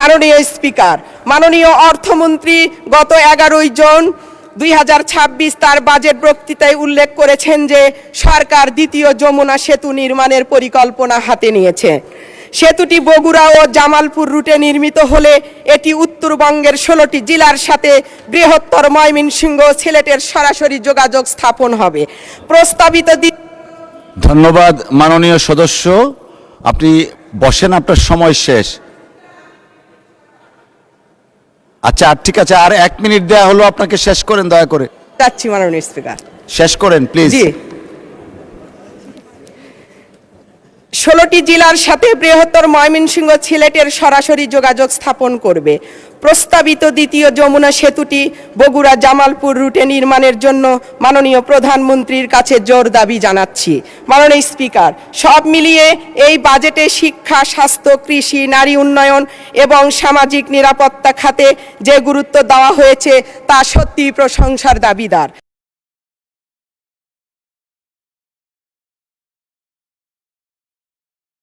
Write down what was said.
মাননীয় স্পিকার, মাননীয় অর্থমন্ত্রী গত 11 জুন 2026 তার বাজেট বক্তৃতায় উল্লেখ করেছেন যে সরকার দ্বিতীয় যমুনা সেতু নির্মাণের পরিকল্পনা হাতে নিয়েছে। সেতুটি বগুড়া ও জামালপুর রুটে নির্মিত হলে এটি উত্তরবঙ্গের 16টি জেলার সাথে বৃহত্তর ময়মনসিংহ ও সিলেটের সরাসরি যোগাযোগ স্থাপন হবে। প্রস্তাবিত ধন্যবাদ মাননীয় সদস্য, আপনি বসেন, আপনার সময় শেষ। আচ্ছা ঠিক আছে, আর 1 মিনিট দেয়া হলো আপনাকে, শেষ করেন দয়া করে। যাচ্ছি মাননীয় স্পিকার, শেষ করেন প্লিজ। জি। 16টি জেলার সাথে বৃহত্তর ময়মনসিংহ সিলেটের সরাসরি যোগাযোগ স্থাপন করবে। প্রস্তাবিত দ্বিতীয় যমুনা সেতুটি বগুড়া জামালপুর রুটে নির্মাণের জন্য মাননীয় প্রধানমন্ত্রীর কাছে জোর দাবি জানাচ্ছি। মাননীয় স্পিকার, সব মিলিয়ে এই বাজেটে শিক্ষা, স্বাস্থ্য, কৃষি, নারী উন্নয়ন এবং সামাজিক নিরাপত্তা খাতে যে গুরুত্ব দেওয়া হয়েছে তা সত্যিই প্রশংসার দাবিদার।